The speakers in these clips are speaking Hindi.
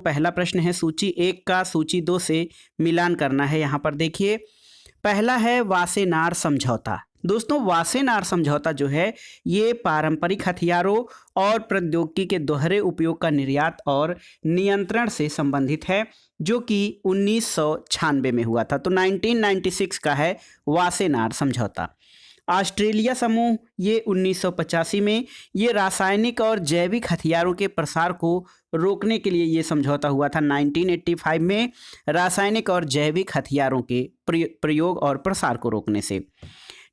पहला प्रश्न है सूची 1 का सूची 2 से मिलान करना है। यहाँ पर देखिए, पहला है वासेनार समझौता। दोस्तों, वासेनार समझौता जो है ये पारंपरिक हथियारों और प्रौद्योगिकी के दोहरे उपयोग का निर्यात और नियंत्रण से संबंधित है, जो कि 1996 में हुआ था। तो 1996 का है वासेनार समझौता। ऑस्ट्रेलिया समूह ये 1985 में ये रासायनिक और जैविक हथियारों के प्रसार को रोकने के लिए ये समझौता हुआ था। 1985 में रासायनिक और जैविक हथियारों के प्रयोग और प्रसार को रोकने से।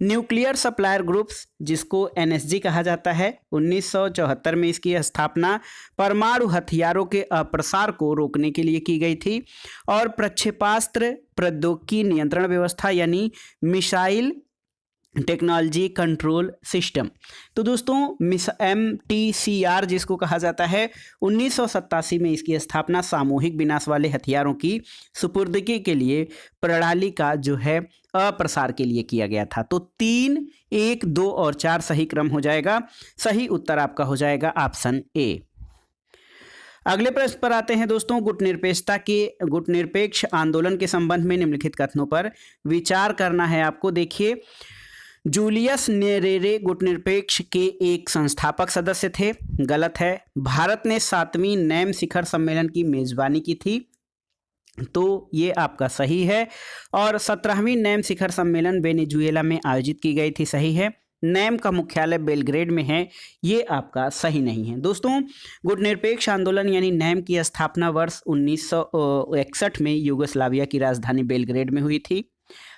न्यूक्लियर सप्लायर ग्रुप्स, जिसको एनएसजी कहा जाता है, 1974 में इसकी स्थापना परमाणु हथियारों के अप्रसार को रोकने के लिए की गई थी। और प्रक्षेपास्त्र प्रौद्योगिकी नियंत्रण व्यवस्था यानी मिसाइल टेक्नोलॉजी कंट्रोल सिस्टम, तो दोस्तों MTCR जिसको कहा जाता है, 1987 में इसकी स्थापना सामूहिक विनाश वाले हथियारों की सुपुर्दगी के लिए प्रणाली का जो है अप्रसार के लिए किया गया था। तो 3, 1, 2 और 4 सही क्रम हो जाएगा। सही उत्तर आपका हो जाएगा ऑप्शन ए। अगले प्रश्न पर आते हैं दोस्तों। गुटनिरपेक्ष आंदोलन के संबंध में निम्नलिखित कथनों पर विचार करना है आपको। देखिए, जूलियस नेरेरे गुटनिरपेक्ष के एक संस्थापक सदस्य थे। गलत है। भारत ने 7वीं नैम शिखर सम्मेलन की मेजबानी की थी, तो ये आपका सही है। और 17वीं नैम शिखर सम्मेलन वेनेजुएला में आयोजित की गई थी, सही है। नैम का मुख्यालय बेलग्रेड में है, ये आपका सही नहीं है। दोस्तों, गुटनिरपेक्ष आंदोलन यानी नैम की स्थापना वर्ष 1961 में यूगोस्लाविया की राजधानी बेलग्रेड में हुई थी।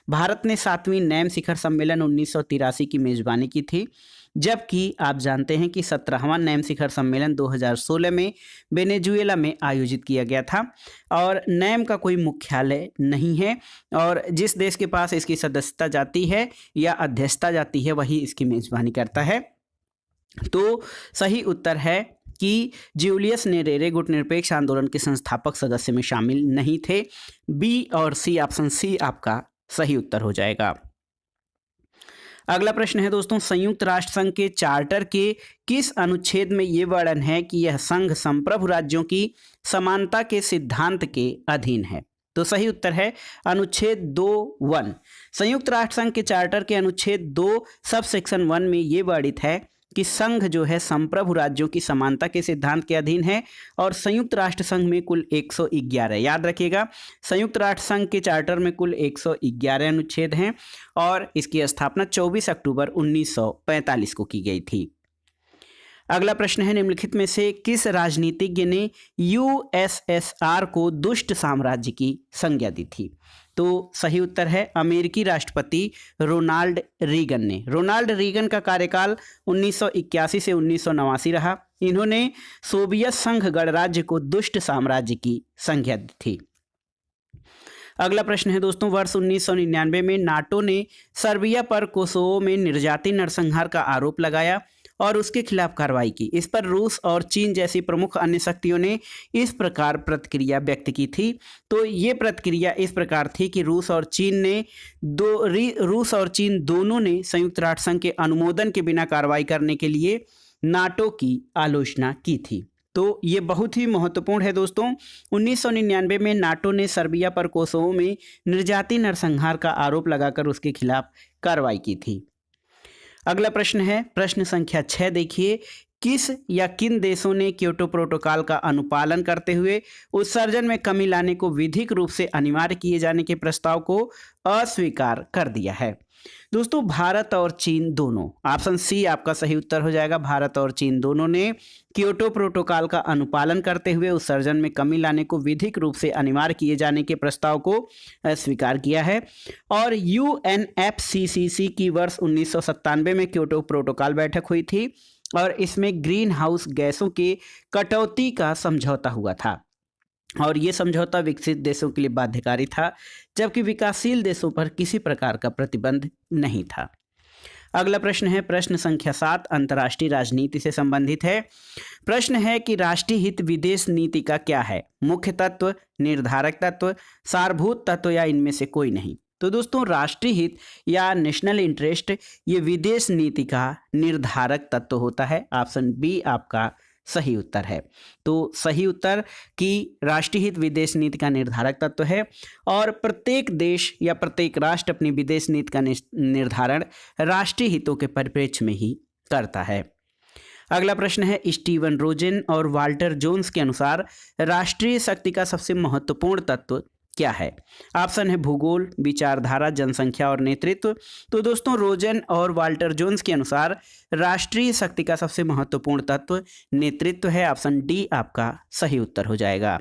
भारत ने 7वीं नैम शिखर सम्मेलन 1983 की मेजबानी की थी, जबकि आप जानते हैं कि 17वां नैम शिखर सम्मेलन 2016 में वेनेजुएला में आयोजित किया गया था। और नैम का कोई मुख्यालय नहीं है, और जिस देश के पास इसकी सदस्यता जाती है या अध्यक्षता जाती है वही इसकी मेजबानी करता है। तो सही उत्तर है कि जूलियस नेरेरे गुटनिरपेक्ष आंदोलन के संस्थापक सदस्य में शामिल नहीं थे। बी और सी, ऑप्शन सी आपका सही उत्तर हो जाएगा। अगला प्रश्न है दोस्तों, संयुक्त राष्ट्र संघ के चार्टर के किस अनुच्छेद में यह वर्णन है कि यह संघ संप्रभु राज्यों की समानता के सिद्धांत के अधीन है? तो सही उत्तर है अनुच्छेद 2(1). संयुक्त राष्ट्र संघ के चार्टर के अनुच्छेद 2 सब सेक्शन 1 में यह वर्णित है कि संघ जो है संप्रभु राज्यों की समानता के सिद्धांत के अधीन है। और संयुक्त राष्ट्र संघ में कुल 111, याद रखिएगा, संयुक्त राष्ट्र संघ के चार्टर में कुल 111 अनुच्छेद हैं और इसकी स्थापना 24 अक्टूबर 1945 को की गई थी। अगला प्रश्न है, निम्नलिखित में से किस राजनीतिज्ञ ने USSR को दुष्ट साम्राज्य की संज्ञा दी थी? तो सही उत्तर है अमेरिकी राष्ट्रपति रोनाल्ड रीगन ने। रोनाल्ड रीगन का कार्यकाल 1981 से 1989 रहा। इन्होंने सोवियत संघ गणराज्य को दुष्ट साम्राज्य की संज्ञा दी थी। अगला प्रश्न है दोस्तों, वर्ष 1999 में नाटो ने सर्बिया पर कोसोवो में निर्जाति नरसंहार का आरोप लगाया और उसके खिलाफ कार्रवाई की। इस पर रूस और चीन जैसी प्रमुख अन्य शक्तियों ने इस प्रकार प्रतिक्रिया व्यक्त की थी। तो ये प्रतिक्रिया इस प्रकार थी कि रूस और चीन दोनों ने संयुक्त राष्ट्र संघ के अनुमोदन के बिना कार्रवाई करने के लिए नाटो की आलोचना की थी। तो ये बहुत ही महत्वपूर्ण है दोस्तों। 1999 में नाटो ने सर्बिया पर कोसोवो में निर्जाति नरसंहार का आरोप लगाकर उसके खिलाफ कार्रवाई की थी। अगला प्रश्न है प्रश्न संख्या 6। देखिए, किस या किन देशों ने क्योटो प्रोटोकॉल का अनुपालन करते हुए उत्सर्जन में कमी लाने को विधिक रूप से अनिवार्य किए जाने के प्रस्ताव को अस्वीकार कर दिया है? दोस्तों, भारत और चीन दोनों। ऑप्शन सी आपका सही उत्तर हो जाएगा। भारत और चीन दोनों ने क्योटो प्रोटोकॉल का अनुपालन करते हुए उत्सर्जन में कमी लाने को विधिक रूप से अनिवार्य किए जाने के प्रस्ताव को स्वीकार किया है। और UNFCCC की वर्ष 1997 में क्योटो प्रोटोकॉल बैठक हुई थी और इसमें ग्रीन हाउस गैसों के कटौती का समझौता हुआ था और ये समझौता विकसित देशों के लिए बाध्यकारी था, जबकि विकासशील देशों पर किसी प्रकार का प्रतिबंध नहीं था। अगला प्रश्न है प्रश्न संख्या 7, अंतर्राष्ट्रीय राजनीति से संबंधित है। प्रश्न है कि राष्ट्रीय हित विदेश नीति का क्या है? मुख्य तत्व, निर्धारक तत्व, सारभूत तत्व या इनमें से कोई नहीं? तो दोस्तों, राष्ट्रीय हित या नेशनल इंटरेस्ट ये विदेश नीति का निर्धारक तत्व होता है। ऑप्शन बी आपका सही उत्तर है। तो सही उत्तर कि राष्ट्रीय हित विदेश नीति का निर्धारक तत्व है और प्रत्येक देश या प्रत्येक राष्ट्र अपनी विदेश नीति का निर्धारण राष्ट्रीय हितों के परिप्रेक्ष्य में ही करता है। अगला प्रश्न है, स्टीवन रोजन और वाल्टर जोन्स के अनुसार राष्ट्रीय शक्ति का सबसे महत्वपूर्ण तत्व क्या है? ऑप्शन है भूगोल, विचारधारा, जनसंख्या और नेतृत्व। तो दोस्तों रोजन और वाल्टर जोन्स के अनुसार राष्ट्रीय शक्ति का सबसे महत्वपूर्ण तत्व नेतृत्व है। ऑप्शन डी आपका सही उत्तर हो जाएगा।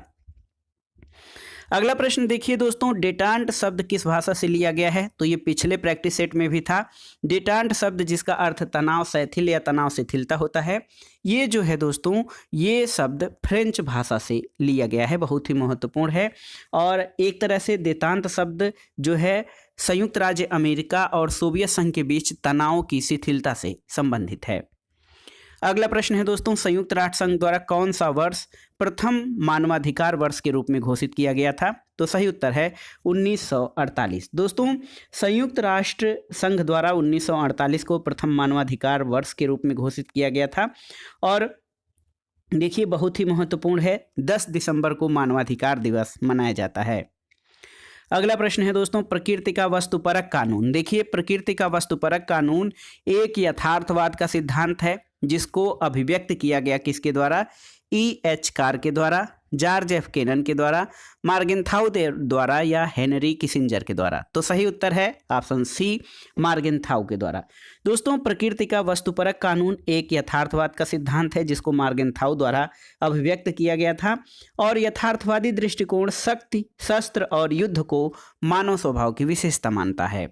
अगला प्रश्न देखिए दोस्तों, डेटांट शब्द किस भाषा से लिया गया है? तो ये पिछले प्रैक्टिस सेट में भी था। डेटांट शब्द जिसका अर्थ तनाव शैथिल या तनाव शिथिलता होता है, ये जो है दोस्तों ये शब्द फ्रेंच भाषा से लिया गया है, बहुत ही महत्वपूर्ण है। और एक तरह से देतांत शब्द जो है संयुक्त राज्य अमेरिका और सोवियत संघ के बीच तनाव की शिथिलता से संबंधित है। अगला प्रश्न है दोस्तों, संयुक्त राष्ट्र संघ द्वारा कौन सा वर्ष प्रथम मानवाधिकार वर्ष के रूप में घोषित किया गया था? तो सही उत्तर है 1948। दोस्तों संयुक्त राष्ट्र संघ द्वारा 1948 को प्रथम मानवाधिकार वर्ष के रूप में घोषित किया गया था और देखिए बहुत ही महत्वपूर्ण है, 10 दिसंबर को मानवाधिकार दिवस मनाया जाता है। अगला प्रश्न है दोस्तों, प्रकृति का वस्तुपरक कानून। देखिए प्रकृति का वस्तुपरक कानून एक यथार्थवाद का सिद्धांत है जिसको अभिव्यक्त किया गया किसके द्वारा? E.H. कार के द्वारा, जॉर्ज एफ केनन के द्वारा, मार्गेनथाउ द्वारा या हेनरी किसिंजर के द्वारा। तो सही उत्तर है ऑप्शन सी मार्गेनथाउ के द्वारा। दोस्तों प्रकृति का वस्तुपरक कानून एक यथार्थवाद का सिद्धांत है जिसको मार्गेनथाउ द्वारा अभिव्यक्त किया गया था और यथार्थवादी दृष्टिकोण शक्ति, शस्त्र और युद्ध को मानव स्वभाव की विशेषता मानता है।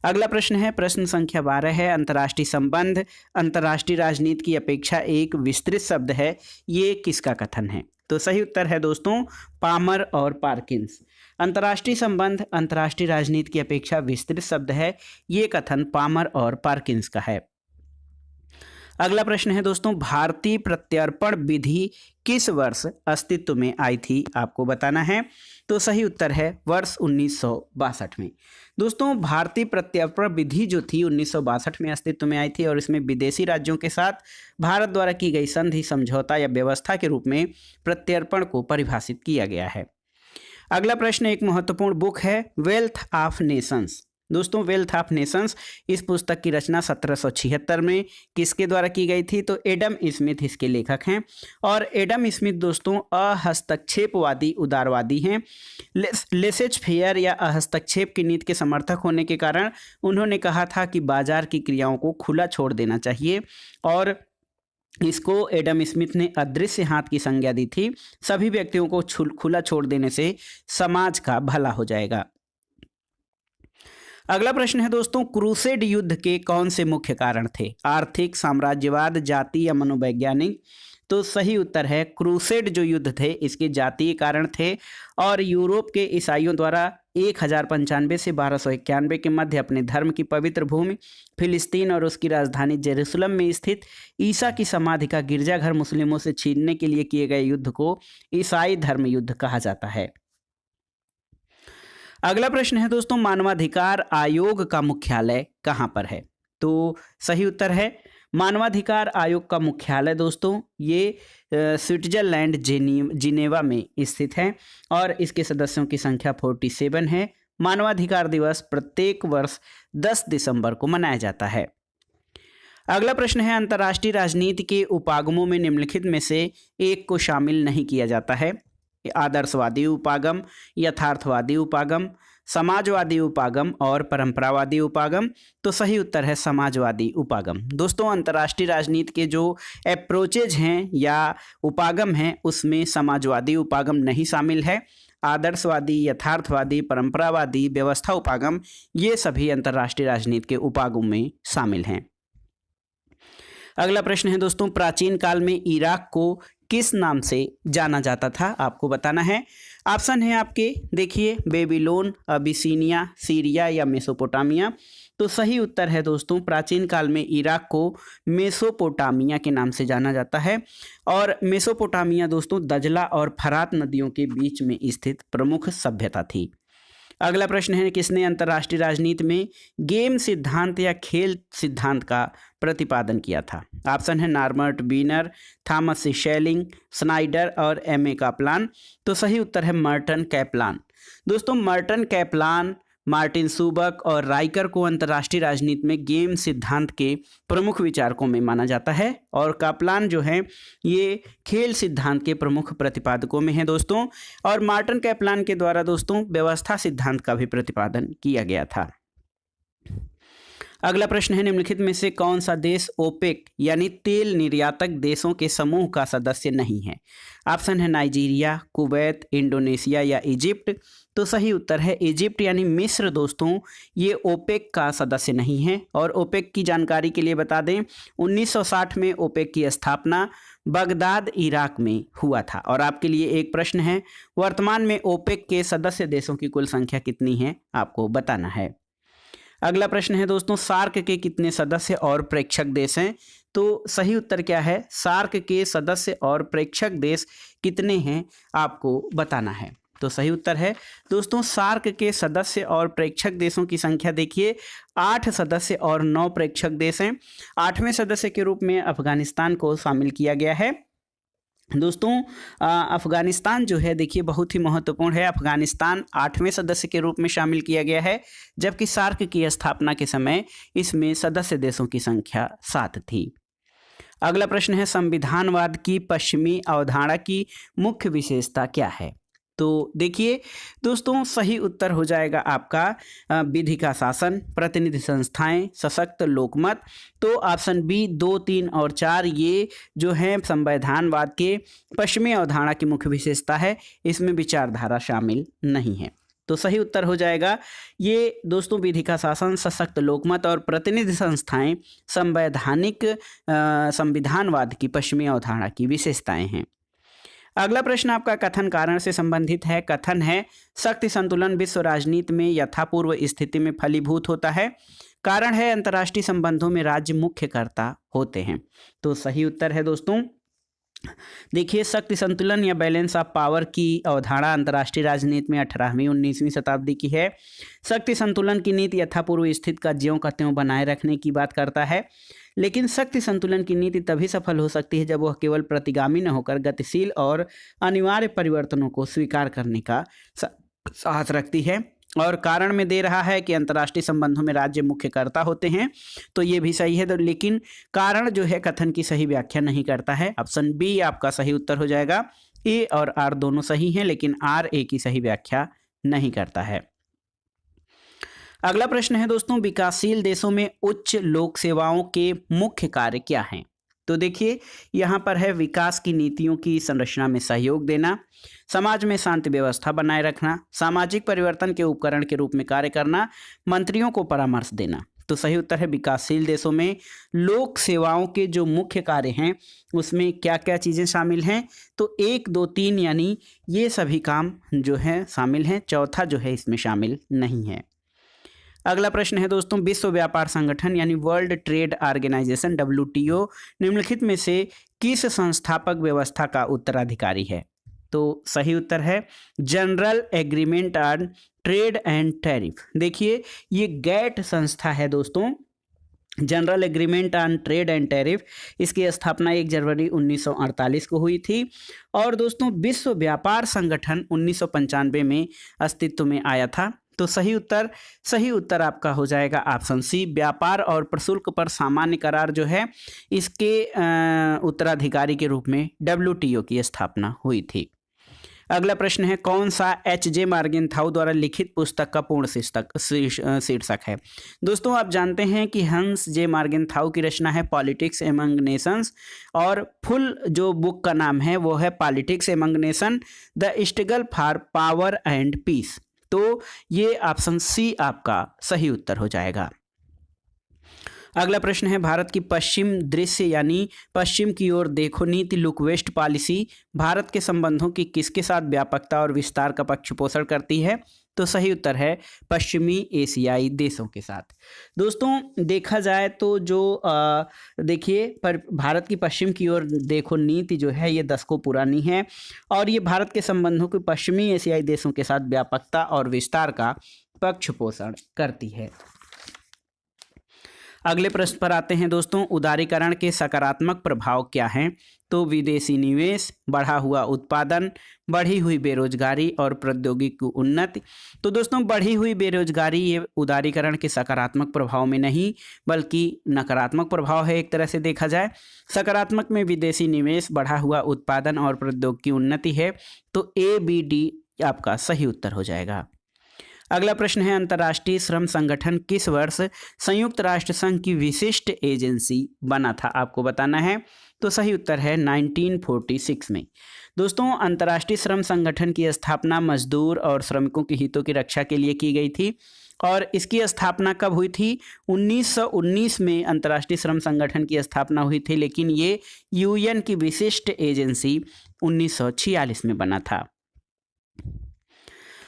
अगला प्रश्न है, प्रश्न संख्या 12 है, अंतर्राष्ट्रीय संबंध अंतर्राष्ट्रीय राजनीति की अपेक्षा एक विस्तृत शब्द है, ये किसका कथन है? तो सही उत्तर है दोस्तों पामर और पार्किंस। अंतर्राष्ट्रीय संबंध अंतर्राष्ट्रीय राजनीति की अपेक्षा विस्तृत शब्द है, ये कथन पामर और पार्किंस का है। अगला प्रश्न है दोस्तों, भारतीय प्रत्यर्पण विधि किस वर्ष अस्तित्व में आई थी? आपको बताना है। तो सही उत्तर है वर्ष 1962 में। दोस्तों भारतीय प्रत्यर्पण विधि जो थी 1962 में अस्तित्व में आई थी और इसमें विदेशी राज्यों के साथ भारत द्वारा की गई संधि, समझौता या व्यवस्था के रूप में प्रत्यर्पण को परिभाषित किया गया है। अगला प्रश्न एक महत्वपूर्ण बुक है, वेल्थ ऑफ नेशंस। दोस्तों वेल्थ ऑफ नेशंस इस पुस्तक की रचना 1776 में किसके द्वारा की गई थी? तो एडम स्मिथ इसके लेखक हैं और एडम स्मिथ दोस्तों अहस्तक्षेपवादी उदारवादी हैं। लेसेज फेयर या अहस्तक्षेप की नीति के समर्थक होने के कारण उन्होंने कहा था कि बाजार की क्रियाओं को खुला छोड़ देना चाहिए और इसको एडम स्मिथ ने अदृश्य हाथ की संज्ञा दी थी। सभी व्यक्तियों को खुला छोड़ देने से समाज का भला हो जाएगा। अगला प्रश्न है दोस्तों, क्रूसेड युद्ध के कौन से मुख्य कारण थे? आर्थिक, साम्राज्यवाद, जाति या मनोवैज्ञानिक? तो सही उत्तर है क्रूसेड जो युद्ध थे इसके जातीय कारण थे और यूरोप के ईसाइयों द्वारा 1095 से 1291 के मध्य अपने धर्म की पवित्र भूमि फिलिस्तीन और उसकी राजधानी जेरूसलम में स्थित ईसा की समाधि का गिरजाघर मुस्लिमों से छीनने के लिए किए गए युद्ध को ईसाई धर्म युद्ध कहा जाता है। अगला प्रश्न है दोस्तों, मानवाधिकार आयोग का मुख्यालय कहाँ पर है? तो सही उत्तर है मानवाधिकार आयोग का मुख्यालय दोस्तों ये स्विट्जरलैंड जिनेवा में स्थित है और इसके सदस्यों की संख्या 47 है। मानवाधिकार दिवस प्रत्येक वर्ष 10 दिसंबर को मनाया जाता है। अगला प्रश्न है, अंतर्राष्ट्रीय राजनीति के उपागमों में निम्नलिखित में से एक को शामिल नहीं किया जाता है। आदर्शवादी उपागम, यथार्थवादी उपागम, समाजवादी उपागम और परंपरावादी उपागम। तो सही उत्तर है समाजवादी उपागम। दोस्तों अंतर्राष्ट्रीय राजनीति के जो अप्रोचेज हैं या उपागम हैं उसमें समाजवादी उपागम नहीं शामिल है। आदर्शवादी, यथार्थवादी, परंपरावादी, व्यवस्था उपागम ये सभी अंतर्राष्ट्रीय राजनीति के उपागम में शामिल हैं। अगला प्रश्न है दोस्तों, प्राचीन काल में इराक को किस नाम से जाना जाता था? आपको बताना है। ऑप्शन है आपके देखिए बेबीलोन, अबिसीनिया, सीरिया या मेसोपोटामिया। तो सही उत्तर है दोस्तों प्राचीन काल में इराक को मेसोपोटामिया के नाम से जाना जाता है और मेसोपोटामिया दोस्तों दजला और फरात नदियों के बीच में स्थित प्रमुख सभ्यता थी। अगला प्रश्न है, किसने अंतर्राष्ट्रीय राजनीति में गेम सिद्धांत या खेल सिद्धांत का प्रतिपादन किया था? ऑप्शन है Norbert Wiener, Thomas Schelling, Snyder और एम.ए. कापलान। तो सही उत्तर है मर्टन कैपलान। दोस्तों मर्टन कैपलान, मार्टिन सुबक और राइकर को अंतर्राष्ट्रीय राजनीति में गेम सिद्धांत के प्रमुख विचारकों में माना जाता है, और कापलान जो है ये खेल सिद्धांत के प्रमुख प्रतिपादकों में है दोस्तों। और मार्टिन कैपलान के द्वारा दोस्तों व्यवस्था सिद्धांत का भी प्रतिपादन किया गया था। अगला प्रश्न है, निम्नलिखित में से कौन सा देश ओपेक यानी तेल निर्यातक देशों के समूह का सदस्य नहीं है? ऑप्शन है नाइजीरिया, कुवैत, इंडोनेशिया या इजिप्ट। तो सही उत्तर है इजिप्ट यानी मिस्र दोस्तों, ये ओपेक का सदस्य नहीं है। और ओपेक की जानकारी के लिए बता दें, 1960 में ओपेक की स्थापना बगदाद इराक में हुआ था। और आपके लिए एक प्रश्न है, वर्तमान में ओपेक के सदस्य देशों की कुल संख्या कितनी है आपको बताना है। अगला प्रश्न है दोस्तों, सार्क के कितने सदस्य और प्रेक्षक देश हैं? तो सही उत्तर क्या है, सार्क के सदस्य और प्रेक्षक देश कितने हैं आपको बताना है। तो सही उत्तर है दोस्तों, सार्क के सदस्य और प्रेक्षक देशों की संख्या देखिए 8 सदस्य और 9 प्रेक्षक देश हैं। 8वें सदस्य के रूप में अफगानिस्तान को शामिल किया गया है दोस्तों। अफगानिस्तान जो है देखिए बहुत ही महत्वपूर्ण है। अफगानिस्तान 8वें सदस्य के रूप में शामिल किया गया है, जबकि सार्क की स्थापना के समय इसमें सदस्य देशों की संख्या 7 थी। अगला प्रश्न है, संविधानवाद की पश्चिमी अवधारणा की मुख्य विशेषता क्या है? तो देखिए दोस्तों, सही उत्तर हो जाएगा आपका विधि का शासन, प्रतिनिधि संस्थाएं, सशक्त लोकमत। तो ऑप्शन बी 2, 3 और 4 ये जो है संविधानवाद के पश्चिमी अवधारणा की मुख्य विशेषता है, इसमें विचारधारा शामिल नहीं है। तो सही उत्तर हो जाएगा ये दोस्तों, विधि का शासन, सशक्त लोकमत और प्रतिनिधि संस्थाएं संविधानवाद की पश्चिमी अवधारणा की विशेषताएं हैं। अगला प्रश्न आपका कथन कारण से संबंधित है। कथन है, शक्ति संतुलन विश्व राजनीति में यथापूर्व स्थिति में फलीभूत होता है। कारण है, अंतर्राष्ट्रीय संबंधों में राज्य मुख्य कर्ता होते हैं। तो सही उत्तर है दोस्तों, देखिए शक्ति संतुलन या बैलेंस ऑफ पावर की अवधारणा अंतर्राष्ट्रीय राजनीति में 18वीं 19वीं शताब्दी की है। शक्ति संतुलन की नीति यथापूर्व स्थिति का ज्यों का त्यों बनाए रखने की बात करता है, लेकिन शक्ति संतुलन की नीति तभी सफल हो सकती है जब वह केवल प्रतिगामी न होकर गतिशील और अनिवार्य परिवर्तनों को स्वीकार करने का साहस रखती है। और कारण में दे रहा है कि अंतर्राष्ट्रीय संबंधों में राज्य मुख्य कर्ता होते हैं, तो ये भी सही है। लेकिन कारण जो है कथन की सही व्याख्या नहीं करता है। ऑप्शन बी आपका सही उत्तर हो जाएगा। ए और आर दोनों सही हैं, लेकिन आर ए की सही व्याख्या नहीं करता है। अगला प्रश्न है दोस्तों, विकासशील देशों में उच्च लोक सेवाओं के मुख्य कार्य क्या हैं? तो देखिए यहाँ पर है, विकास की नीतियों की संरचना में सहयोग देना, समाज में शांति व्यवस्था बनाए रखना, सामाजिक परिवर्तन के उपकरण के रूप में कार्य करना, मंत्रियों को परामर्श देना। तो सही उत्तर है, विकासशील देशों में लोक सेवाओं के जो मुख्य कार्य हैं उसमें क्या क्या चीज़ें शामिल हैं? तो 1, 2, 3 यानी ये सभी काम जो है शामिल हैं, चौथा जो है इसमें शामिल नहीं है। अगला प्रश्न है दोस्तों, विश्व व्यापार संगठन यानी वर्ल्ड ट्रेड ऑर्गेनाइजेशन WTO निम्नलिखित में से किस संस्थापक व्यवस्था का उत्तराधिकारी है? तो सही उत्तर है general agreement on trade and tariff. देखिए ये गैट संस्था है दोस्तों, general agreement on trade and tariff. इसकी स्थापना 1 जनवरी 1948 को हुई थी। और दोस्तों विश्व व्यापार संगठन 1995 में अस्तित्व में आया था। तो सही उत्तर आपका हो जाएगा ऑप्शन सी, व्यापार और प्रशुल्क पर सामान्य करार जो है इसके उत्तराधिकारी के रूप में WTO की स्थापना हुई थी। अगला प्रश्न है, कौन सा H.J. मार्गेनथाउ द्वारा लिखित पुस्तक का पूर्ण शीर्षक है? दोस्तों आप जानते हैं कि हंस जे मार्गेनथाउ की रचना है पॉलिटिक्स एमंग नेशंस, और फुल जो बुक का नाम है वो है politics among nation the struggle for power and peace. तो ये ऑप्शन सी आपका सही उत्तर हो जाएगा। अगला प्रश्न है भारत की पश्चिम दृश्य यानी पश्चिम की ओर देखो नीति लुक वेस्ट पॉलिसी भारत के संबंधों की किसके साथ व्यापकता और विस्तार का पक्षपोषण करती है? तो सही उत्तर है पश्चिमी एशियाई देशों के साथ। दोस्तों देखा जाए तो जो देखिए पर भारत की पश्चिम की ओर देखो नीति जो है ये दशकों पुरानी है और ये भारत के संबंधों को पश्चिमी एशियाई देशों के साथ व्यापकता और विस्तार का पक्षपोषण करती है। अगले प्रश्न पर आते हैं दोस्तों, उदारीकरण के सकारात्मक प्रभाव क्या हैं? तो विदेशी निवेश, बढ़ा हुआ उत्पादन, बढ़ी हुई बेरोजगारी और प्रौद्योगिकी उन्नति। तो दोस्तों बढ़ी हुई बेरोजगारी ये उदारीकरण के सकारात्मक प्रभाव में नहीं बल्कि नकारात्मक प्रभाव है एक तरह से देखा जाए। सकारात्मक में विदेशी निवेश, बढ़ा हुआ उत्पादन और प्रौद्योगिकी उन्नति है। तो ABD आपका सही उत्तर हो जाएगा। अगला प्रश्न है अंतर्राष्ट्रीय श्रम संगठन किस वर्ष संयुक्त राष्ट्र संघ की विशिष्ट एजेंसी बना था? आपको बताना है। तो सही उत्तर है 1946 में। दोस्तों अंतर्राष्ट्रीय श्रम संगठन की स्थापना मजदूर और श्रमिकों के हितों की रक्षा के लिए की गई थी और इसकी स्थापना कब हुई थी? 1919 में अंतर्राष्ट्रीय श्रम संगठन की स्थापना हुई थी, लेकिन ये UN की विशिष्ट एजेंसी 1946 में बना था।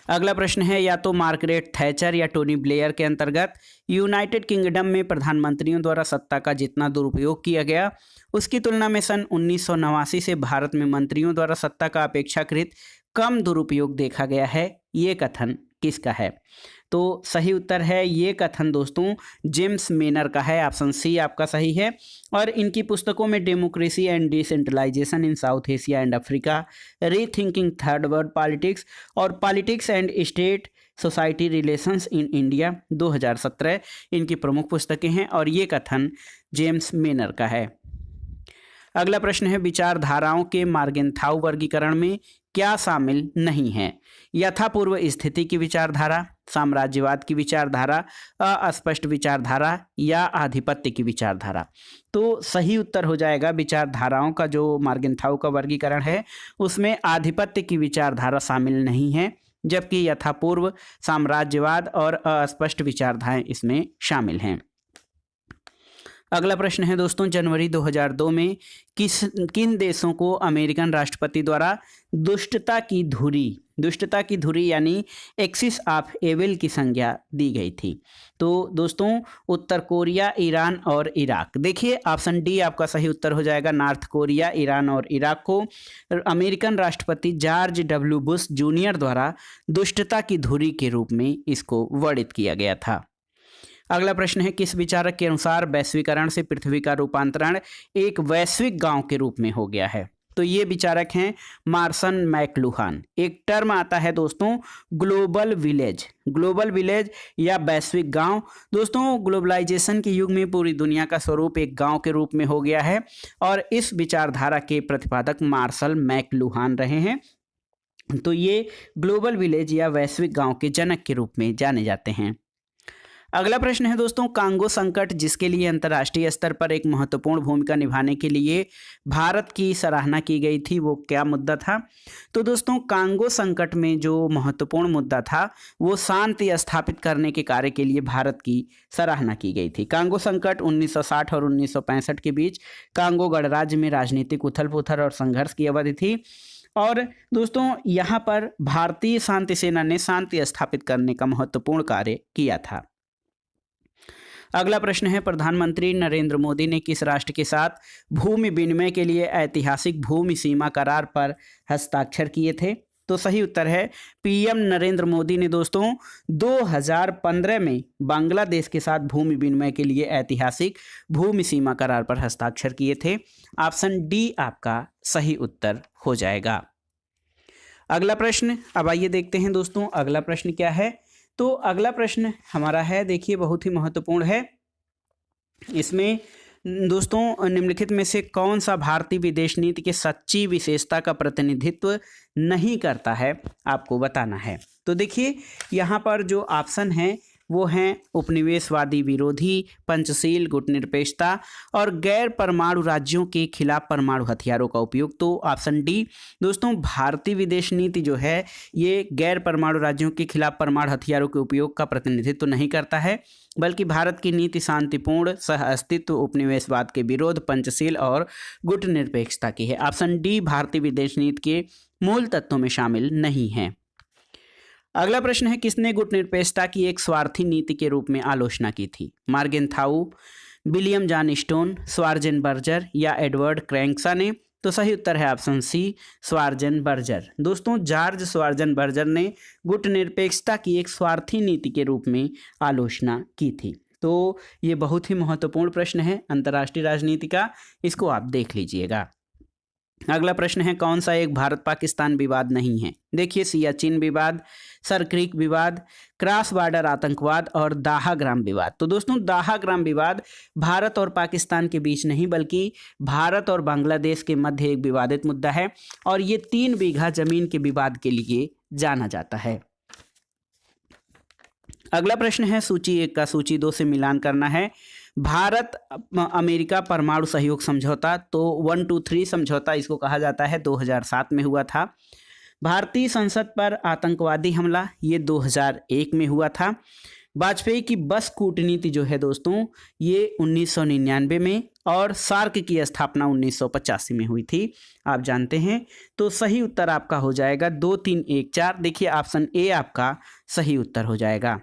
अगला प्रश्न है या तो मार्गरेट थैचर या टोनी ब्लेयर के अंतर्गत यूनाइटेड किंगडम में प्रधानमंत्रियों द्वारा सत्ता का जितना दुरुपयोग किया गया उसकी तुलना में सन 1989 से भारत में मंत्रियों द्वारा सत्ता का अपेक्षाकृत कम दुरुपयोग देखा गया है। ये कथन किसका है? तो सही उत्तर है ये कथन दोस्तों जेम्स मेनर का है। ऑप्शन सी आपका सही है। और इनकी पुस्तकों में democracy and decentralisation in South Asia and Africa, rethinking third world politics और politics and state society relations in India 2017 इनकी प्रमुख पुस्तकें हैं और ये कथन जेम्स मेनर का है। अगला प्रश्न है विचारधाराओं के मार्गेंथाउ वर्गीकरण में क्या शामिल नहीं है? यथापूर्व स्थिति की विचारधारा, साम्राज्यवाद की विचारधारा, अस्पष्ट विचारधारा या आधिपत्य की विचारधारा। तो सही उत्तर हो जाएगा विचारधाराओं का जो मार्गेंथाउ का वर्गीकरण है उसमें आधिपत्य की विचारधारा शामिल नहीं है, जबकि यथापूर्व, साम्राज्यवाद और अस्पष्ट विचारधाराएं इसमें शामिल हैं। अगला प्रश्न है दोस्तों जनवरी 2002 में किन देशों को अमेरिकन राष्ट्रपति द्वारा दुष्टता की धुरी यानी एक्सिस ऑफ एविल की संज्ञा दी गई थी? तो दोस्तों उत्तर कोरिया, ईरान और इराक। देखिए ऑप्शन डी आपका सही उत्तर हो जाएगा। नॉर्थ कोरिया, ईरान और इराक को अमेरिकन राष्ट्रपति जॉर्ज W. बुश जूनियर द्वारा दुष्टता की धुरी के रूप में इसको वर्णित किया गया था। अगला प्रश्न है किस विचारक के अनुसार वैश्वीकरण से पृथ्वी का रूपांतरण एक वैश्विक गांव के रूप में हो गया है? तो ये विचारक हैं मार्सन मैकलुहान। एक टर्म आता है दोस्तों ग्लोबल विलेज या वैश्विक गांव। दोस्तों ग्लोबलाइजेशन के युग में पूरी दुनिया का स्वरूप एक गांव के रूप में हो गया है और इस विचारधारा के प्रतिपादक मार्सल मैकलुहान रहे हैं। तो ये ग्लोबल विलेज या वैश्विक गांव के जनक के रूप में जाने जाते हैं। अगला प्रश्न है दोस्तों कांगो संकट जिसके लिए अंतर्राष्ट्रीय स्तर पर एक महत्वपूर्ण भूमिका निभाने के लिए भारत की सराहना की गई थी, वो क्या मुद्दा था? तो दोस्तों कांगो संकट में जो महत्वपूर्ण मुद्दा था वो शांति स्थापित करने के कार्य के लिए भारत की सराहना की गई थी। कांगो संकट 1960 और 1965 के बीच कांगो गणराज्य में राजनीतिक उथल पुथल और संघर्ष की अवधि थी और दोस्तों यहाँ पर भारतीय शांति सेना ने शांति स्थापित करने का महत्वपूर्ण कार्य किया था। अगला प्रश्न है प्रधानमंत्री नरेंद्र मोदी ने किस राष्ट्र के साथ भूमि विनिमय के लिए ऐतिहासिक भूमि सीमा करार पर हस्ताक्षर किए थे? तो सही उत्तर है PM नरेंद्र मोदी ने दोस्तों 2015 में बांग्लादेश के साथ भूमि विनिमय के लिए ऐतिहासिक भूमि सीमा करार पर हस्ताक्षर किए थे। ऑप्शन डी आपका सही उत्तर हो जाएगा। अगला प्रश्न अब आइए देखते हैं दोस्तों अगला प्रश्न क्या है। तो अगला प्रश्न हमारा है देखिए बहुत ही महत्वपूर्ण है। इसमें दोस्तों निम्नलिखित में से कौन सा भारतीय विदेश नीति के सच्ची विशेषता का प्रतिनिधित्व नहीं करता है आपको बताना है। तो देखिए यहाँ पर जो ऑप्शन है वो हैं उपनिवेशवादी विरोधी, पंचशील, गुटनिरपेक्षता और गैर परमाणु राज्यों के खिलाफ परमाणु हथियारों का उपयोग। तो ऑप्शन डी दोस्तों, भारतीय विदेश नीति जो है ये गैर परमाणु राज्यों के खिलाफ परमाणु हथियारों के उपयोग का प्रतिनिधित्व तो नहीं करता है, बल्कि भारत की नीति शांतिपूर्ण, सह अस्तित्व, उपनिवेशवाद के विरोध, पंचशील और गुटनिरपेक्षता की है। ऑप्शन डी भारतीय विदेश नीति के मूल तत्वों में शामिल नहीं है। अगला प्रश्न है, किसने गुटनिरपेक्षता की एक स्वार्थी नीति के रूप में आलोचना की थी? मार्गेनथाउ, विलियम जॉन स्टोन, स्वार्जेनबर्गर या एडवर्ड क्रैंक्सा ने? तो सही उत्तर है ऑप्शन सी, स्वार्जेनबर्गर। दोस्तों, जॉर्ज स्वार्जेनबर्गर ने गुटनिरपेक्षता की एक स्वार्थी नीति के रूप में आलोचना की थी। तो ये बहुत ही महत्वपूर्ण प्रश्न है अंतर्राष्ट्रीय राजनीति का, इसको आप देख लीजिएगा। अगला प्रश्न है, कौन सा एक भारत पाकिस्तान विवाद नहीं है? देखिए, सियाचिन विवाद, सर क्रीक विवाद, क्रॉस बॉर्डर आतंकवाद और दाहा ग्राम विवाद। तो दोस्तों, दाहा ग्राम विवाद भारत और पाकिस्तान के बीच नहीं बल्कि भारत और बांग्लादेश के मध्य एक विवादित मुद्दा है और ये 3 बीघा जमीन के विवाद के लिए जाना जाता है। अगला प्रश्न है, सूची 1 का सूची 2 से मिलान करना है। भारत अमेरिका परमाणु सहयोग समझौता, तो 123 समझौता इसको कहा जाता है, 2007 में हुआ था। भारतीय संसद पर आतंकवादी हमला, ये 2001 में हुआ था। वाजपेयी की बस कूटनीति जो है दोस्तों, ये 1999 में, और सार्क की स्थापना 1985 में हुई थी, आप जानते हैं। तो सही उत्तर आपका हो जाएगा 2, 3, 1, 4। देखिए, ऑप्शन ए आपका सही उत्तर हो जाएगा।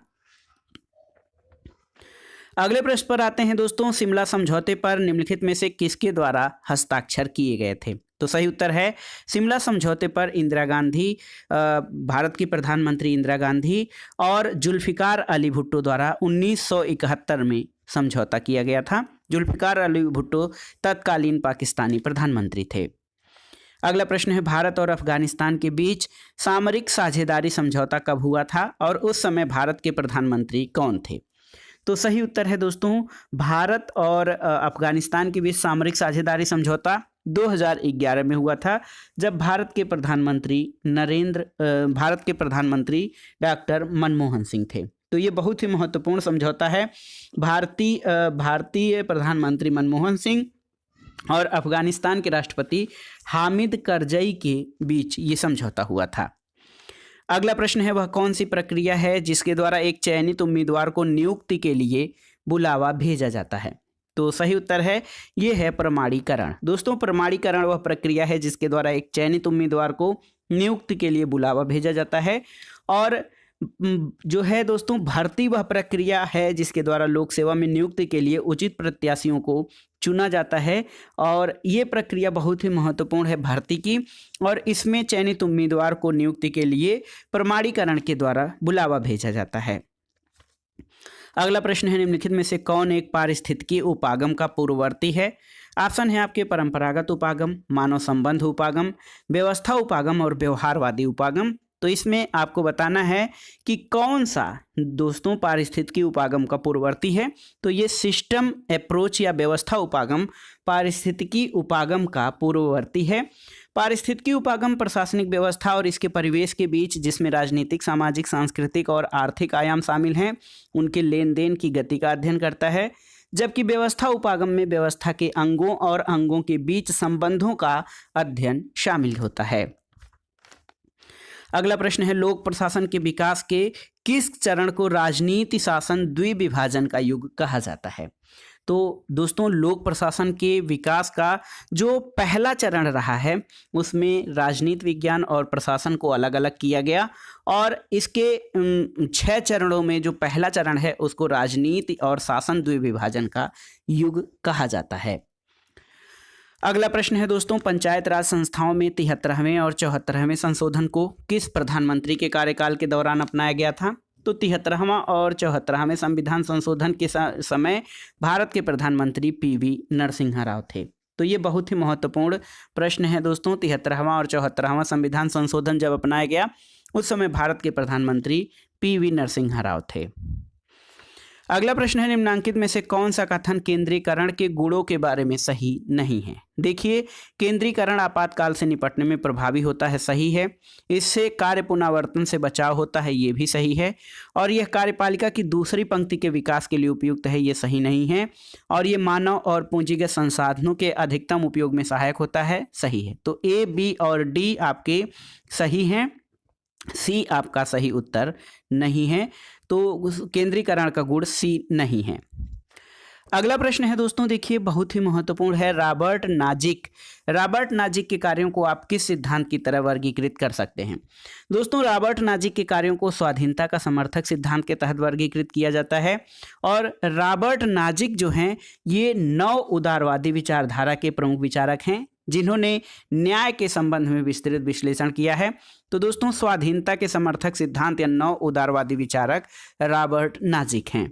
अगले प्रश्न पर आते हैं दोस्तों, शिमला समझौते पर निम्नलिखित में से किसके द्वारा हस्ताक्षर किए गए थे? तो सही उत्तर है, शिमला समझौते पर इंदिरा गांधी, भारत की प्रधानमंत्री इंदिरा गांधी और जुल्फिकार अली भुट्टो द्वारा 1971 में समझौता किया गया था। जुल्फिकार अली भुट्टो तत्कालीन पाकिस्तानी प्रधानमंत्री थे। अगला प्रश्न है, भारत और अफगानिस्तान के बीच सामरिक साझेदारी समझौता कब हुआ था और उस समय भारत के प्रधानमंत्री कौन थे? तो सही उत्तर है दोस्तों, भारत और अफगानिस्तान के बीच सामरिक साझेदारी समझौता 2011 में हुआ था, जब भारत के प्रधानमंत्री डॉक्टर मनमोहन सिंह थे। तो ये बहुत ही महत्वपूर्ण समझौता है। भारतीय प्रधानमंत्री मनमोहन सिंह और अफगानिस्तान के राष्ट्रपति हामिद करजई के बीच ये समझौता हुआ था। अगला प्रश्न है, वह कौन सी प्रक्रिया है जिसके द्वारा एक चयनित उम्मीदवार को नियुक्ति के लिए बुलावा भेजा जाता है? तो सही उत्तर है, ये है प्रमाणीकरण। दोस्तों, प्रमाणीकरण वह प्रक्रिया है जिसके द्वारा एक चयनित उम्मीदवार को नियुक्ति के लिए बुलावा भेजा जाता है। और जो है दोस्तों, भर्ती वह प्रक्रिया है जिसके द्वारा लोक सेवा में नियुक्ति के लिए उचित प्रत्याशियों को चुना जाता है। और ये प्रक्रिया बहुत ही महत्वपूर्ण है भर्ती की, और इसमें चयनित उम्मीदवार को नियुक्ति के लिए प्रमाणीकरण के द्वारा बुलावा भेजा जाता है। अगला प्रश्न है, निम्नलिखित में से कौन एक पारिस्थितिकी उपागम का पूर्ववर्ती है? ऑप्शन है आपके परंपरागत उपागम, मानव संबंध उपागम, व्यवस्था उपागम और व्यवहारवादी उपागम। तो इसमें आपको बताना है कि कौन सा दोस्तों पारिस्थितिकी उपागम का पूर्ववर्ती है। तो ये सिस्टम अप्रोच या व्यवस्था उपागम पारिस्थितिकी उपागम का पूर्ववर्ती है। पारिस्थितिकी उपागम प्रशासनिक व्यवस्था और इसके परिवेश के बीच, जिसमें राजनीतिक, सामाजिक, सांस्कृतिक और आर्थिक आयाम शामिल हैं, उनके लेन देन की गति का अध्ययन करता है। जबकि व्यवस्था उपागम में व्यवस्था के अंगों और अंगों के बीच संबंधों का अध्ययन शामिल होता है। अगला प्रश्न है, लोक प्रशासन के विकास के किस चरण को राजनीति शासन द्विविभाजन का युग कहा जाता है? तो दोस्तों, लोक प्रशासन के विकास का जो पहला चरण रहा है उसमें राजनीति विज्ञान और प्रशासन को अलग अलग किया गया, और इसके 6 चरणों में जो पहला चरण है उसको राजनीति और शासन द्विविभाजन का युग कहा जाता है। अगला प्रश्न है दोस्तों, पंचायत राज संस्थाओं में 73वें और 74वें संशोधन को किस प्रधानमंत्री के कार्यकाल के दौरान अपनाया गया था? तो 73वां और 74वें संविधान संशोधन के समय भारत के प्रधानमंत्री PV नरसिम्हा राव थे। तो ये बहुत ही महत्वपूर्ण प्रश्न है दोस्तों। 73वां और 74वां संविधान संशोधन जब अपनाया गया उस समय भारत के प्रधानमंत्री PV नरसिम्हा राव थे। अगला प्रश्न है, निम्नांकित में से कौन सा कथन केंद्रीकरण के गुणों के बारे में सही नहीं है। देखिए, केंद्रीकरण आपातकाल से निपटने में प्रभावी होता है, सही है। इससे कार्य पुनरावर्तन से बचाव होता है, ये भी सही है। और यह कार्यपालिका की दूसरी पंक्ति के विकास के लिए उपयुक्त है, ये सही नहीं है। और ये मानव और पूंजीगत संसाधनों के अधिकतम उपयोग में सहायक होता है, सही है। तो ए, बी और डी आपके सही हैं, सी आपका सही उत्तर नहीं है। तो केंद्रीकरण का गुण सी नहीं है। अगला प्रश्न है दोस्तों, देखिए बहुत ही महत्वपूर्ण है। रॉबर्ट नाजिक के कार्यों को आप किस सिद्धांत की तरह वर्गीकृत कर सकते हैं। दोस्तों, रॉबर्ट नाजिक के कार्यों को स्वाधीनता का समर्थक सिद्धांत के तहत वर्गीकृत किया जाता है। और रॉबर्ट नाजिक जो हैं, ये नव उदारवादी विचारधारा के प्रमुख विचारक हैं, जिन्होंने न्याय के संबंध में विस्तृत विश्लेषण किया है। तो दोस्तों, स्वाधीनता के समर्थक सिद्धांत या नव उदारवादी विचारक रॉबर्ट नाजिक हैं।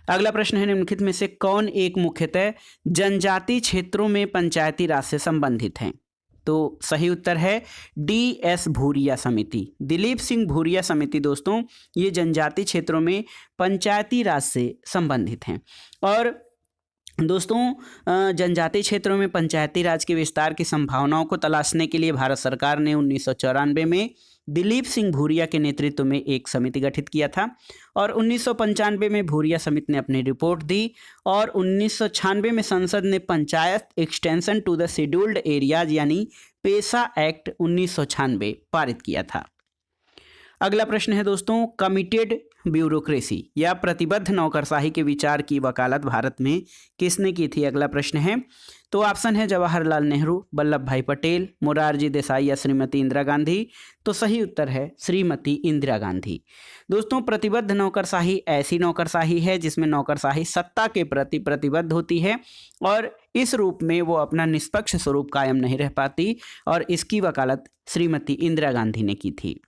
अगला प्रश्न है, निम्नलिखित में से कौन एक मुख्यतः जनजातीय क्षेत्रों में पंचायती राज से संबंधित है। तो सही उत्तर है DS भूरिया समिति, दिलीप सिंह भूरिया समिति। दोस्तों, ये जनजातीय क्षेत्रों में पंचायती राज से संबंधित हैं। और दोस्तों, जनजातीय क्षेत्रों में पंचायती राज के विस्तार की संभावनाओं को तलाशने के लिए भारत सरकार ने 1994 में दिलीप सिंह भूरिया के नेतृत्व में एक समिति गठित किया था। और 1995 में भूरिया समिति ने अपनी रिपोर्ट दी। और 1996 में संसद ने Panchayat extension to the scheduled areas यानी पेसा एक्ट 1996 पारित किया था। अगला प्रश्न है दोस्तों, कमिटेड ब्यूरोक्रेसी या प्रतिबद्ध नौकरशाही के विचार की वकालत भारत में किसने की थी। अगला प्रश्न है, तो ऑप्शन है जवाहरलाल नेहरू, वल्लभ भाई पटेल, मोरारजी देसाई या श्रीमती इंदिरा गांधी। तो सही उत्तर है श्रीमती इंदिरा गांधी। दोस्तों, प्रतिबद्ध नौकरशाही ऐसी नौकरशाही है जिसमें नौकरशाही सत्ता के प्रति प्रतिबद्ध होती है और इस रूप में वो अपना निष्पक्ष स्वरूप कायम नहीं रह पाती, और इसकी वकालत श्रीमती इंदिरा गांधी ने की थी।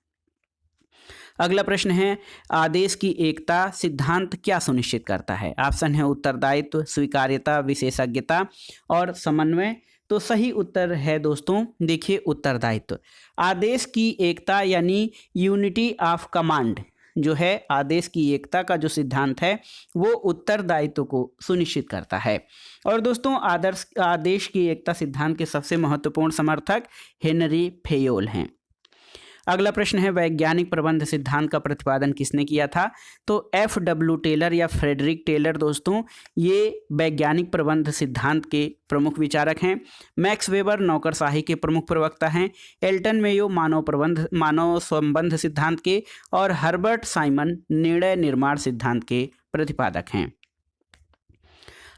अगला प्रश्न है, आदेश की एकता सिद्धांत क्या सुनिश्चित करता है। ऑप्शन है उत्तरदायित्व, स्वीकार्यता, विशेषज्ञता और समन्वय। तो सही उत्तर है दोस्तों, देखिए उत्तरदायित्व। आदेश की एकता यानी यूनिटी ऑफ कमांड जो है, आदेश की एकता का जो सिद्धांत है वो उत्तरदायित्व को सुनिश्चित करता है। और दोस्तों, आदेश की एकता सिद्धांत के सबसे महत्वपूर्ण समर्थक हेनरी फेयोल हैं। अगला प्रश्न है, वैज्ञानिक प्रबंध सिद्धांत का प्रतिपादन किसने किया था। तो FW टेलर या फ्रेडरिक टेलर। दोस्तों, ये वैज्ञानिक प्रबंध सिद्धांत के प्रमुख विचारक हैं। मैक्स वेबर नौकरशाही के प्रमुख प्रवक्ता हैं। एल्टन मेयो मानव संबंध सिद्धांत के, और हर्बर्ट साइमन निर्णय निर्माण सिद्धांत के प्रतिपादक हैं।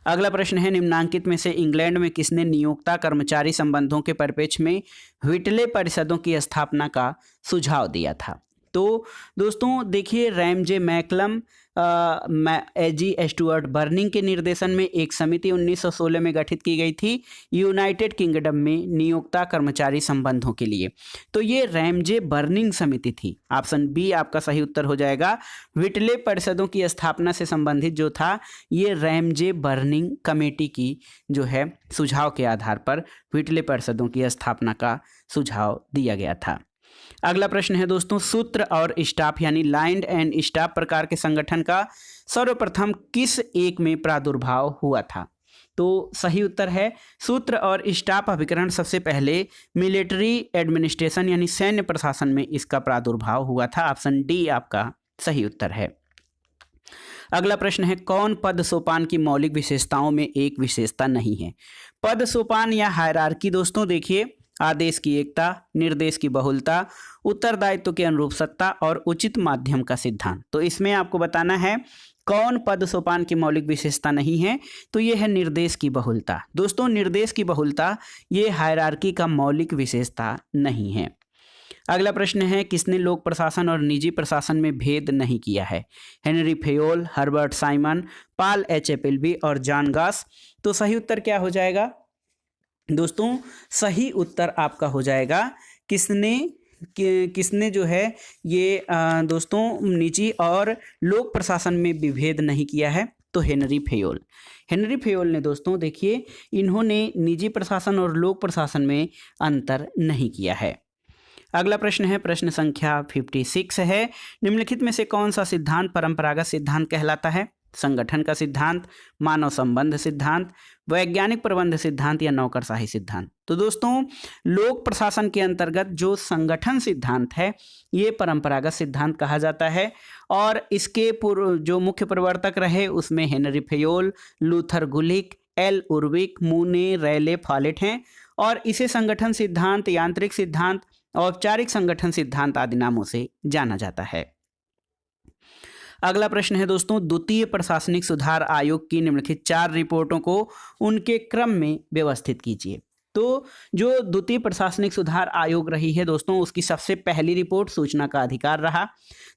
अगला प्रश्न है, निम्नांकित में से इंग्लैंड में किसने नियोक्ता कर्मचारी संबंधों के परिप्रेक्ष्य में व्हिटले परिषदों की स्थापना का सुझाव दिया था। तो दोस्तों देखिए, रैमजे मैकलम एजी स्टुअर्ट बर्निंग के निर्देशन में एक समिति 1916 में गठित की गई थी यूनाइटेड किंगडम में नियोक्ता कर्मचारी संबंधों के लिए। तो ये रैमजे बर्निंग समिति थी। ऑप्शन बी आपका सही उत्तर हो जाएगा। व्हिटले परिषदों की स्थापना से संबंधित जो था ये रैमजे बर्निंग कमेटी की जो है सुझाव के आधार पर व्हिटले परिषदों की स्थापना का सुझाव दिया गया था। अगला प्रश्न है दोस्तों, सूत्र और स्टाफ यानी लाइन एंड स्टाफ प्रकार के संगठन का सर्वप्रथम किस एक में प्रादुर्भाव हुआ था। तो सही उत्तर है सूत्र और स्टाफ अभिकरण सबसे पहले मिलिट्री एडमिनिस्ट्रेशन यानी सैन्य प्रशासन में इसका प्रादुर्भाव हुआ था। ऑप्शन डी आपका सही उत्तर है। अगला प्रश्न है, कौन पद सोपान की मौलिक विशेषताओं में एक विशेषता नहीं है। पद सोपान या हायरार्की दोस्तों देखिए, आदेश की एकता, निर्देश की बहुलता, उत्तरदायित्व के अनुरूप सत्ता और उचित माध्यम का सिद्धांत। तो इसमें आपको बताना है कौन पद सोपान की मौलिक विशेषता नहीं है। तो ये है निर्देश की बहुलता। दोस्तों निर्देश की बहुलता ये हायरार्की का मौलिक विशेषता नहीं है। अगला प्रश्न है, किसने लोक प्रशासन और निजी प्रशासन में भेद नहीं किया है। Henry Fayol, Herbert Simon, Paul H Appleby और जॉन गॉस। तो सही उत्तर क्या हो जाएगा दोस्तों, सही उत्तर आपका हो जाएगा किसने जो है ये दोस्तों निजी और लोक प्रशासन में विभेद नहीं किया है। तो हेनरी फेयोल ने दोस्तों देखिए, इन्होंने निजी प्रशासन और लोक प्रशासन में अंतर नहीं किया है। अगला प्रश्न है, प्रश्न संख्या 56 है, निम्नलिखित में से कौन सा सिद्धांत परंपरागत सिद्धांत कहलाता है। संगठन का सिद्धांत, मानव संबंध सिद्धांत, वैज्ञानिक प्रबंध सिद्धांत या नौकरशाही सिद्धांत। तो दोस्तों लोक प्रशासन के अंतर्गत जो संगठन सिद्धांत है ये परंपरागत सिद्धांत कहा जाता है और इसके पूर्व जो मुख्य प्रवर्तक रहे उसमें हेनरी फेयोल, लूथर गुलिक, एल उर्विक, मूने, रैले, फॉलेट हैं और इसे संगठन सिद्धांत, यांत्रिक सिद्धांत, औपचारिक संगठन सिद्धांत आदि नामों से जाना जाता है। अगला प्रश्न है दोस्तों, द्वितीय प्रशासनिक सुधार आयोग की निम्नलिखित 4 रिपोर्टों को उनके क्रम में व्यवस्थित कीजिए। तो जो द्वितीय प्रशासनिक सुधार आयोग रही है दोस्तों, उसकी सबसे पहली रिपोर्ट सूचना का अधिकार रहा,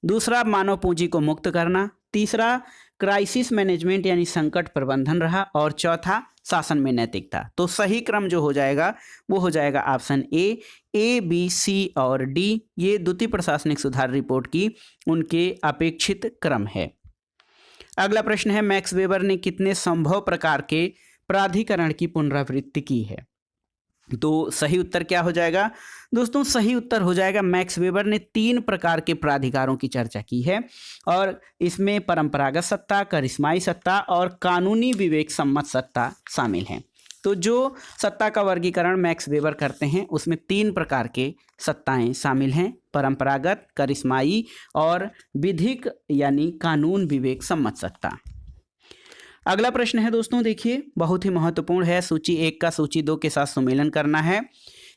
दूसरा मानव पूंजी को मुक्त करना, तीसरा क्राइसिस मैनेजमेंट यानी संकट प्रबंधन रहा और चौथा शासन में नैतिकता। तो सही क्रम जो हो जाएगा वो हो जाएगा ऑप्शन ए, बी, सी और डी। ये द्वितीय प्रशासनिक सुधार रिपोर्ट की उनके अपेक्षित क्रम है। अगला प्रश्न है, मैक्स वेबर ने कितने संभव प्रकार के प्राधिकरण की पुनरावृत्ति की है? तो सही उत्तर क्या हो जाएगा दोस्तों? सही उत्तर हो जाएगा मैक्स वेबर ने 3 प्रकार के प्राधिकारों की चर्चा की है और इसमें परंपरागत सत्ता, करिश्माई सत्ता और कानूनी विवेक सम्मत सत्ता शामिल हैं। तो जो सत्ता का वर्गीकरण मैक्स वेबर करते हैं उसमें 3 प्रकार के सत्ताएं शामिल हैं, परंपरागत, करिश्माई और विधिक यानी कानून विवेक सम्मत सत्ता। अगला प्रश्न है दोस्तों, देखिए बहुत ही महत्वपूर्ण है, सूची 1 का सूची 2 के साथ सुमेलन करना है।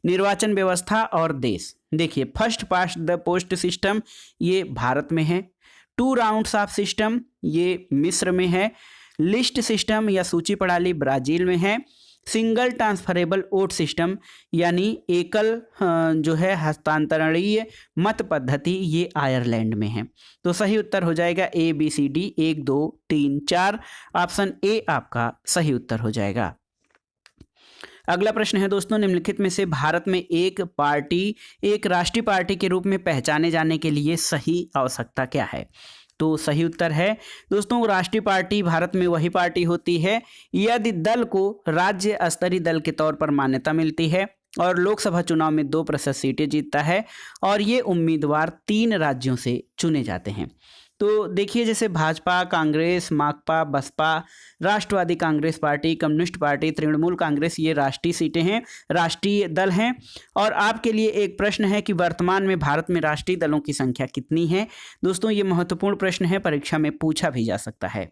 निर्वाचन व्यवस्था और देश। देखिए first past the post system ये भारत में है, 2 राउंड्स ऑफ सिस्टम ये मिस्र में है, लिस्ट सिस्टम या सूची प्रणाली ब्राजील में है, सिंगल ट्रांसफरेबल वोट सिस्टम यानी एकल जो है हस्तांतरणीय मत पद्धति ये आयरलैंड में है। तो सही उत्तर हो जाएगा A B C D 1 2 3 4, option A आपका सही उत्तर हो जाएगा। अगला प्रश्न है दोस्तों, निम्नलिखित में से भारत में एक पार्टी एक राष्ट्रीय पार्टी के रूप में पहचाने जाने के लिए सही आवश्यकता क्या है? तो सही उत्तर है दोस्तों, राष्ट्रीय पार्टी भारत में वही पार्टी होती है यदि दल को राज्य स्तरीय दल के तौर पर मान्यता मिलती है और लोकसभा चुनाव में 2% सीटें जीतता है और ये उम्मीदवार 3 राज्यों से चुने जाते हैं। तो देखिए जैसे भाजपा, कांग्रेस, माकपा, बसपा, राष्ट्रवादी कांग्रेस पार्टी, कम्युनिस्ट पार्टी, तृणमूल कांग्रेस ये राष्ट्रीय सीटें हैं, राष्ट्रीय दल हैं। और आपके लिए एक प्रश्न है कि वर्तमान में भारत में राष्ट्रीय दलों की संख्या कितनी है? दोस्तों ये महत्वपूर्ण प्रश्न है, परीक्षा में पूछा भी जा सकता है।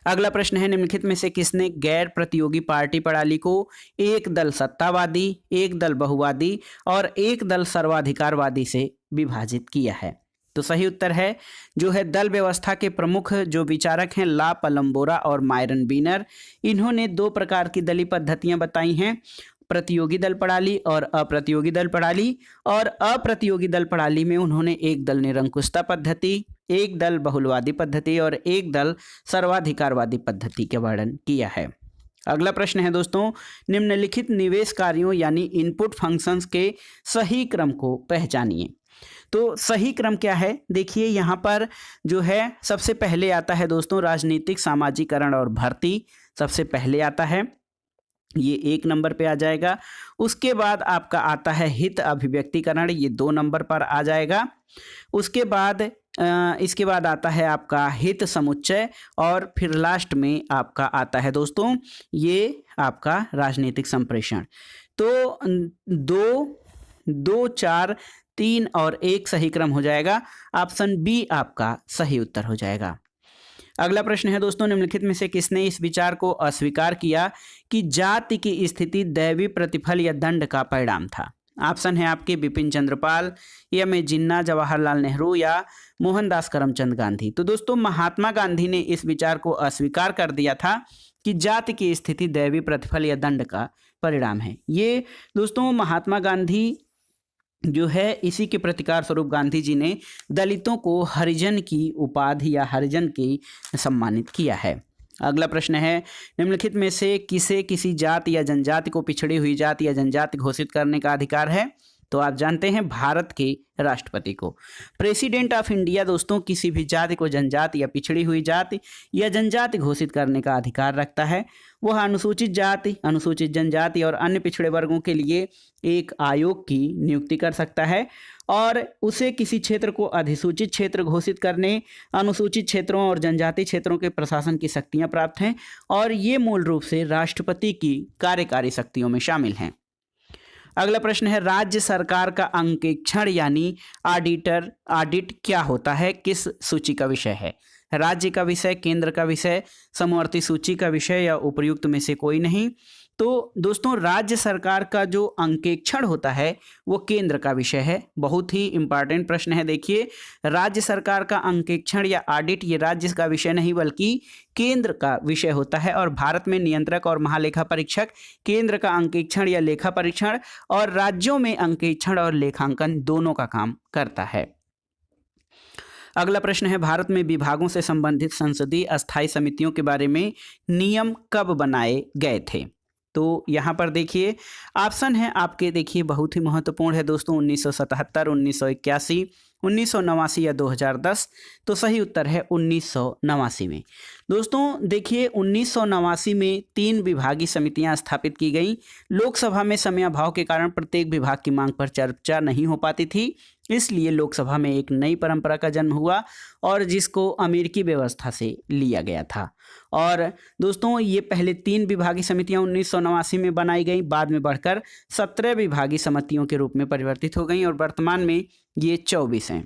अगला प्रश्न है, निम्नलिखित में से किसने गैर प्रतियोगी पार्टी प्रणाली को एक दल सत्तावादी, एक दल बहुवादी और एक दल सर्वाधिकारवादी से विभाजित किया है? तो सही उत्तर है जो है दल व्यवस्था के प्रमुख जो विचारक हैं ला पलम्बोरा और मायरन बीनर। इन्होंने 2 प्रकार की दलीय पद्धतियां बताई हैं, प्रतियोगी दल प्रणाली और अप्रतियोगी दल प्रणाली। और अप्रतियोगी दल प्रणाली में उन्होंने एक दल निरंकुशता पद्धति, एक दल बहुलवादी पद्धति और एक दल सर्वाधिकारवादी पद्धति का वर्णन किया है। अगला प्रश्न है दोस्तों, निम्नलिखित निवेश कार्यों यानी इनपुट फंक्शंस के सही क्रम को पहचानिए। तो सही क्रम क्या है? देखिए यहाँ पर जो है सबसे पहले आता है दोस्तों राजनीतिक सामाजिकरण और भर्ती, सबसे पहले आता है, ये 1 नंबर पे आ जाएगा। उसके बाद आपका आता है हित अभिव्यक्तिकरण, ये 2 नंबर पर आ जाएगा। उसके बाद इसके बाद आता है आपका हित समुच्चय और फिर लास्ट में आपका आता है दोस्तों ये आपका राजनीतिक संप्रेषण। तो 2, 4, 3 और 1 सही क्रम हो जाएगा, ऑप्शन बी आपका सही उत्तर हो जाएगा। अगला प्रश्न है दोस्तों, निम्नलिखित में से किसने इस विचार को अस्वीकार किया कि जाति की स्थिति दैवी प्रतिफल या दंड का परिणाम था? ऑप्शन है आपके बिपिन चंद्र पाल, एम ए जिन्ना, जवाहरलाल नेहरू या मोहनदास करमचंद गांधी। तो दोस्तों महात्मा गांधी ने इस विचार को अस्वीकार कर दिया था कि जाति की स्थिति दैवी प्रतिफल या दंड का परिणाम है। ये दोस्तों महात्मा गांधी जो है इसी के प्रतिकार स्वरूप गांधी जी ने दलितों को हरिजन की उपाधि या हरिजन की सम्मानित किया है। अगला प्रश्न है, निम्नलिखित में से किसे किसी जाति या जनजाति को पिछड़ी हुई जाति या जनजाति घोषित करने का अधिकार है? तो आप जानते हैं भारत के राष्ट्रपति को। प्रेसिडेंट ऑफ इंडिया दोस्तों किसी भी जाति को जनजाति या पिछड़ी हुई जाति या जनजाति घोषित करने का अधिकार रखता है। वह अनुसूचित जाति, अनुसूचित जनजाति और अन्य पिछड़े वर्गों के लिए एक आयोग की नियुक्ति कर सकता है और उसे किसी क्षेत्र को अधिसूचित क्षेत्र घोषित करने, अनुसूचित क्षेत्रों और जनजाति क्षेत्रों के प्रशासन की शक्तियां प्राप्त हैं और ये मूल रूप से राष्ट्रपति की कार्यकारी शक्तियों में शामिल हैं। अगला प्रश्न है, राज्य सरकार का अंकेक्षण यानी ऑडिट क्या होता है, किस सूची का विषय है? राज्य का विषय, केंद्र का विषय, समवर्ती सूची का विषय या उपर्युक्त में से कोई नहीं। तो दोस्तों राज्य सरकार का जो अंकेक्षण होता है वो केंद्र का विषय है। बहुत ही इंपॉर्टेंट प्रश्न है। देखिए, राज्य सरकार का अंकेक्षण या ऑडिट ये राज्य का विषय नहीं बल्कि केंद्र का विषय होता है और भारत में नियंत्रक और महालेखा परीक्षक केंद्र का अंकेक्षण या लेखा परीक्षण और राज्यों में अंकेक्षण और लेखांकन दोनों का काम करता है। अगला प्रश्न है, भारत में विभागों से संबंधित संसदीय अस्थायी समितियों के बारे में नियम कब बनाए गए थे? तो यहाँ पर देखिए ऑप्शन है आपके, देखिए बहुत ही महत्वपूर्ण है दोस्तों, 1977, 1981, 1989 या 2010। तो सही उत्तर है 1989 में। दोस्तों देखिए 1989 में 3 विभागीय समितियां स्थापित की गई। लोकसभा में समयाभाव के कारण प्रत्येक विभाग की मांग पर चर्चा नहीं हो पाती थी, इसलिए लोकसभा में एक नई परंपरा का जन्म हुआ और जिसको अमेरिकी व्यवस्था से लिया गया था। और दोस्तों ये पहले 3 विभागीय समितियां 1989 में बनाई गई, बाद में बढ़कर 17 विभागीय समितियों के रूप में परिवर्तित हो गई और वर्तमान में ये 24 हैं।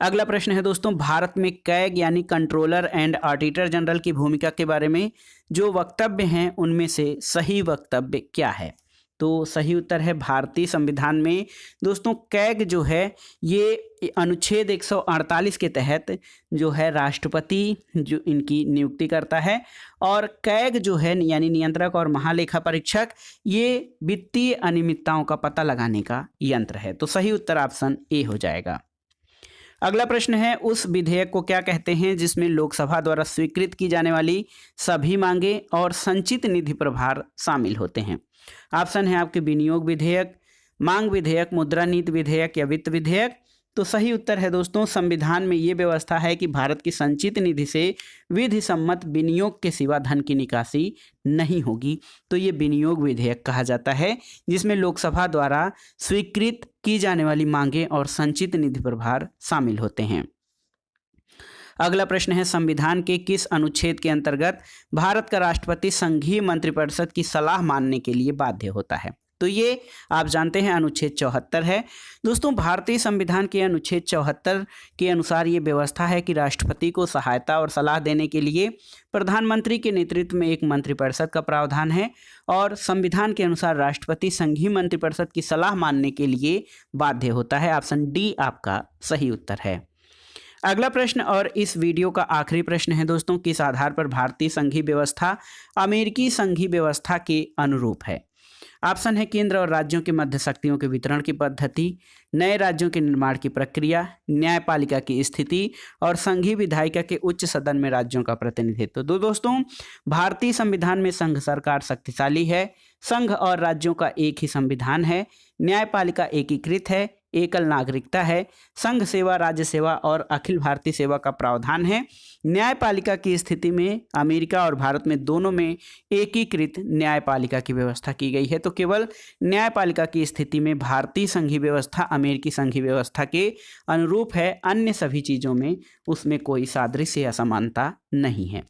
अगला प्रश्न है दोस्तों, भारत में कैग यानी कंट्रोलर एंड ऑडिटर जनरल की भूमिका के बारे में जो वक्तव्य हैं उनमें से सही वक्तव्य क्या है? तो सही उत्तर है भारतीय संविधान में दोस्तों कैग जो है ये अनुच्छेद 148 के तहत जो है राष्ट्रपति जो इनकी नियुक्ति करता है और कैग जो है यानी नियंत्रक और महालेखा परीक्षक ये वित्तीय अनियमितताओं का पता लगाने का यंत्र है। तो सही उत्तर ऑप्शन ए हो जाएगा। अगला प्रश्न है, उस विधेयक को क्या कहते हैं जिसमें लोकसभा द्वारा स्वीकृत की जाने वाली सभी मांगे और संचित निधि प्रभार शामिल होते हैं? ऑप्शन है आपके विनियोग विधेयक, मांग विधेयक, मुद्रा नीति विधेयक या वित्त विधेयक। तो सही उत्तर है दोस्तों, संविधान में ये व्यवस्था है कि भारत की संचित निधि से विधि सम्मत विनियोग के सिवा धन की निकासी नहीं होगी। तो ये विनियोग विधेयक कहा जाता है जिसमें लोकसभा द्वारा स्वीकृत की जाने वाली मांगे और संचित निधि प्रभार शामिल होते हैं। अगला प्रश्न है, संविधान के किस अनुच्छेद के अंतर्गत भारत का राष्ट्रपति संघीय मंत्रिपरिषद की सलाह मानने के लिए बाध्य होता है? तो ये आप जानते हैं अनुच्छेद 74 है। दोस्तों भारतीय संविधान के अनुच्छेद 74 के अनुसार ये व्यवस्था है कि राष्ट्रपति को सहायता और सलाह देने के लिए प्रधानमंत्री के नेतृत्व में एक मंत्रिपरिषद का प्रावधान है और संविधान के अनुसार राष्ट्रपति संघीय मंत्रिपरिषद की सलाह मानने के लिए बाध्य होता है। ऑप्शन डी आपका सही उत्तर है। अगला प्रश्न और इस वीडियो का आखिरी प्रश्न है दोस्तों, किस आधार पर भारतीय संघीय व्यवस्था अमेरिकी संघीय व्यवस्था के अनुरूप है? ऑप्शन है केंद्र और राज्यों के मध्य शक्तियों के वितरण की पद्धति, नए राज्यों के निर्माण की प्रक्रिया, न्यायपालिका की स्थिति और संघीय विधायिका के उच्च सदन में राज्यों का प्रतिनिधित्व। तो दोस्तों भारतीय संविधान में संघ सरकार शक्तिशाली है, संघ और राज्यों का एक ही संविधान है, न्यायपालिका एकीकृत है, एकल नागरिकता है, संघ सेवा, राज्य सेवा और अखिल भारतीय सेवा का प्रावधान है। न्यायपालिका की स्थिति में अमेरिका और भारत में दोनों में एकीकृत न्यायपालिका की व्यवस्था की गई है। तो केवल न्यायपालिका की स्थिति में भारतीय संघीय व्यवस्था अमेरिकी संघीय व्यवस्था के अनुरूप है, अन्य सभी चीज़ों में उसमें कोई सादृश्य या समानता नहीं है।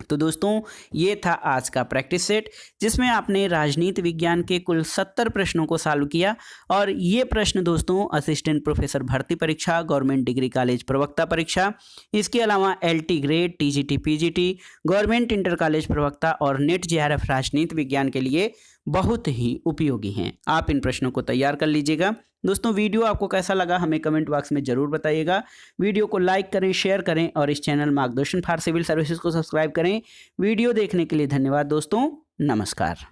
तो दोस्तों ये था आज का प्रैक्टिस सेट जिसमें आपने राजनीति विज्ञान के कुल 70 प्रश्नों को सॉल्व किया और ये प्रश्न दोस्तों असिस्टेंट प्रोफेसर भर्ती परीक्षा, गवर्नमेंट डिग्री कॉलेज प्रवक्ता परीक्षा, इसके अलावा LT grade, TGT PGT, government inter college प्रवक्ता और नेट JRF राजनीति विज्ञान के लिए बहुत ही उपयोगी हैं। आप इन प्रश्नों को तैयार कर लीजिएगा। दोस्तों वीडियो आपको कैसा लगा हमें कमेंट बॉक्स में ज़रूर बताइएगा। वीडियो को लाइक करें, शेयर करें और इस चैनल मार्गदर्शन फॉर सिविल सर्विसेज को सब्सक्राइब करें। वीडियो देखने के लिए धन्यवाद दोस्तों, नमस्कार।